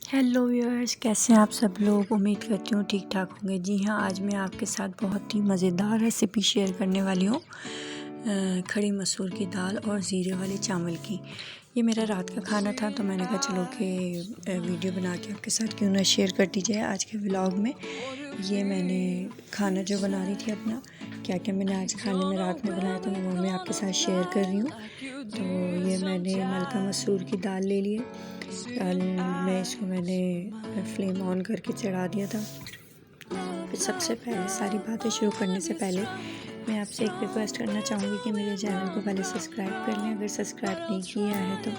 Hello viewers, कैसे हैं आप सब लोग। उम्मीद करती हूँ ठीक ठाक होंगे। जी हाँ, आज मैं आपके साथ बहुत ही मज़ेदार रेसिपी शेयर करने वाली हूँ खड़ी मसूर की दाल और ज़ीरे वाले चावल की। ये मेरा रात का खाना था तो मैंने कहा चलो कि वीडियो बना के आपके साथ क्यों ना शेयर कर दी जाए आज के व्लॉग में। ये मैंने खाना जो बना रही थी अपना, क्या क्या मैंने आज खाने में रात में बनाया था वो मैं आपके साथ शेयर कर रही हूँ। तो ये मैंने मलका मसूर की दाल ले ली है। दाल में इसको मैंने फ्लेम ऑन करके चढ़ा दिया था। फिर सबसे पहले सारी बातें शुरू करने से पहले मैं आपसे एक रिक्वेस्ट करना चाहूँगी कि मेरे चैनल को पहले सब्सक्राइब कर लें अगर सब्सक्राइब नहीं किया है तो,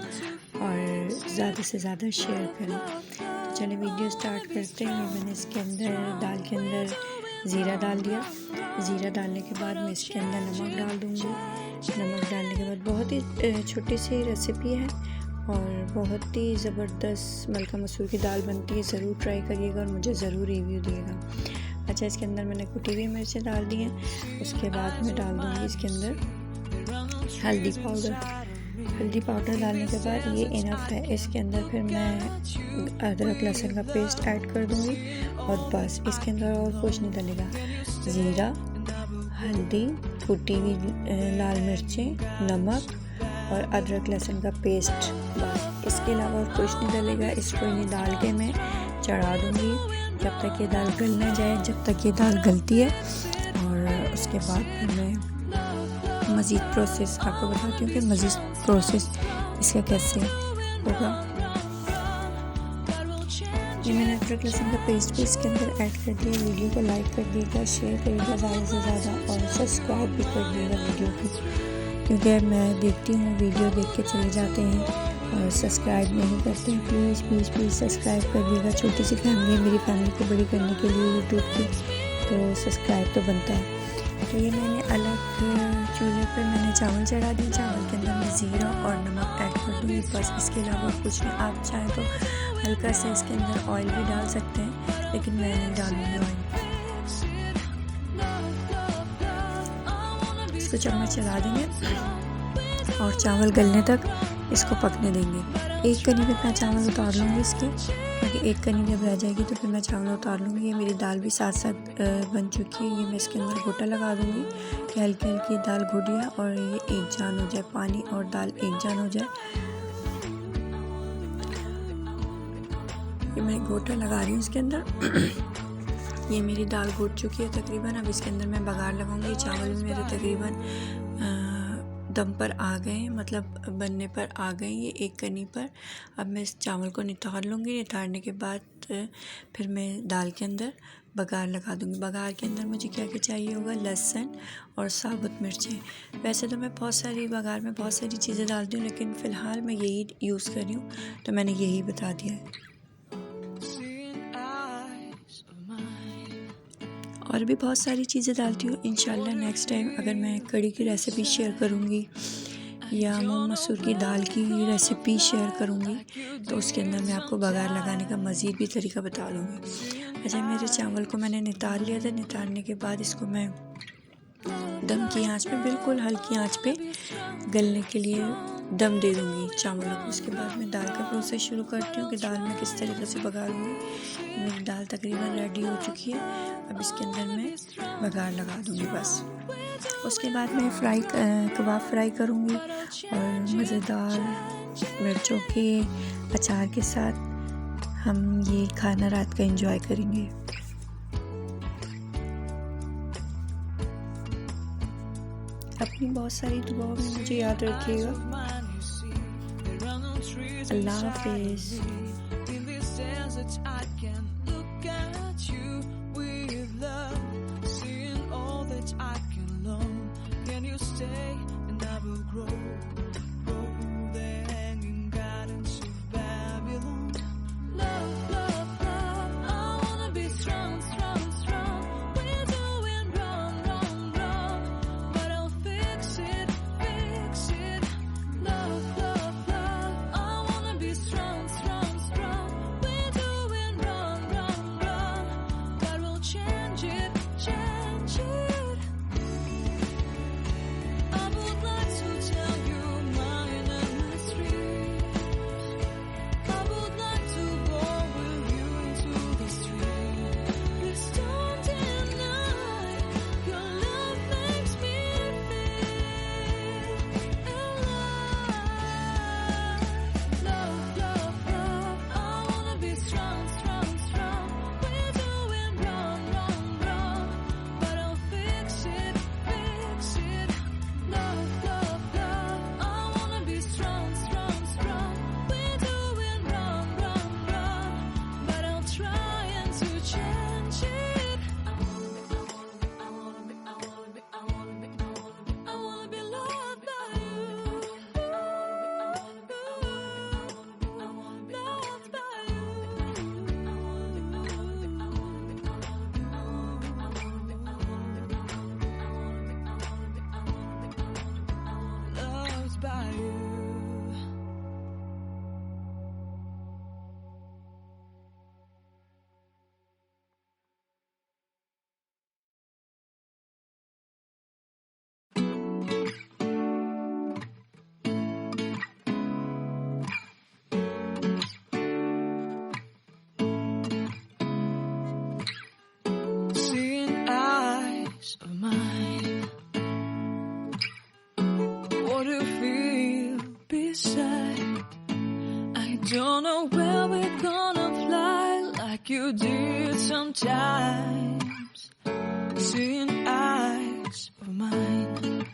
और ज़्यादा से ज़्यादा शेयर करें। तो चलिए वीडियो स्टार्ट करते हैं। मैंने इसके अंदर दाल के अंदर ज़ीरा डाल दिया। ज़ीरा डालने के बाद मैं इसके अंदर नमक डाल दूँगी। नमक डालने के बाद बहुत ही छोटी सी रेसिपी है और बहुत ही ज़बरदस्त मलका मसूर की दाल बनती है। ज़रूर ट्राई करिएगा और मुझे ज़रूर रिव्यू दिएगा। अच्छा, इसके अंदर मैंने कुटी हुई मिर्चें डाल दी हैं। उसके बाद मैं डाल दूँगी इसके अंदर हल्दी पाउडर। हल्दी पाउडर डालने के बाद ये इनफ है। इसके अंदर फिर मैं अदरक लहसुन का पेस्ट ऐड कर दूँगी और बस इसके अंदर और कुछ नहीं डलेगा। ज़ीरा, हल्दी, कुटी हुई लाल मिर्चें, नमक और अदरक लहसुन का पेस्ट, बस इसके अलावा और कुछ नहीं डलेगा। इसको इन्हें डाल के मैं चढ़ा दूँगी जब तक ये दाल गल ना जाए। जब तक ये दाल गलती है और उसके बाद फिर मैं मज़ीद प्रोसेस आपको बताती हूँ कि मज़ीद प्रोसेस इसका कैसे होगा। ये मैंने अदरक लहसुन का पेस्ट भी इसके अंदर ऐड कर दिया। वीडियो को लाइक कर दिएगा, शेयर करिएगा ज़्यादा से ज़्यादा और सब्सक्राइब भी कर दिएगा वीडियो को, क्योंकि मैं देखती हूँ वीडियो देख के चले जाते हैं और सब्सक्राइब नहीं करते हैं। प्लीज़ प्लीज़ प्लीज़ सब्सक्राइब कर दिएगा। छोटी सी फैमिली है, मेरी फैमिली को बड़ी करने के लिए यूट्यूब की, तो सब्सक्राइब तो बनता है। तो ये मैंने अलग चूल्हे पर मैंने चावल चढ़ा दिए। चावल के अंदर मैं ज़ीरा और नमक ऐड कर दूँगी, बस इसके अलावा कुछ नहीं। आप चाहें तो हल्का सा इसके अंदर ऑयल भी डाल सकते हैं, लेकिन मैं नहीं डालूँगी ऑयल। इसको चम्मच चला देंगे और चावल गलने तक इसको पकने देंगे। एक कनी पे मैं चावल उतार लूँगी इसके, क्योंकि एक कनी जब रह जाएगी तो फिर मैं चावल उतार लूँगी। ये मेरी दाल भी साथ साथ बन चुकी है। ये मैं इसके अंदर घोटा लगा दूँगी कि हल्की हल्की दाल घोटी है और ये एक जान हो जाए, पानी और दाल एक जान हो जाए। ये मैं घोटा लगा रही हूँ इसके अंदर। ये मेरी दाल घोट चुकी है तकरीबन। अब इसके अंदर मैं बघार लगाऊंगी। चावल भी मेरे तकरीबन दम पर आ गए, मतलब बनने पर आ गए ये एक कनी पर। अब मैं इस चावल को नितार लूँगी। नितारने के बाद फिर मैं दाल के अंदर बघार लगा दूँगी। बघार के अंदर मुझे क्या क्या चाहिए होगा, लहसुन और साबुत मिर्चें। वैसे तो मैं बहुत सारी बघार में बहुत सारी चीज़ें डालती हूँ, लेकिन फ़िलहाल मैं यही यूज़ कर रही हूँ तो मैंने यही बता दिया है। और भी बहुत सारी चीज़ें डालती हूँ। इंशाल्लाह नेक्स्ट टाइम अगर मैं कड़ी की रेसिपी शेयर करूँगी या मूंग मसूर की दाल की रेसिपी शेयर करूँगी तो उसके अंदर मैं आपको बघार लगाने का मज़ीद भी तरीका बता दूँगी। अच्छा, मेरे चावल को मैंने नितार लिया था। नितारने के बाद इसको मैं दम की आंच पे, बिल्कुल हल्की आंच पे गलने के लिए दम दे दूँगी चावलों को। उसके बाद मैं दाल का प्रोसेस शुरू करती हूँ कि दाल में किस तरीके से बघारूँगी। मेरी दाल तकरीबन रेडी हो चुकी है। अब इसके अंदर मैं बघार लगा दूँगी बस। उसके बाद मैं कबाब फ्राई करूँगी और मज़ेदार मिर्चों के अचार के साथ हम ये खाना रात का एंजॉय करेंगे। अपनी बहुत सारी दुआओं में मुझे याद रखिएगा। अल्लाह हाफ़िज़। like you did sometimes, seeing eyes of mine.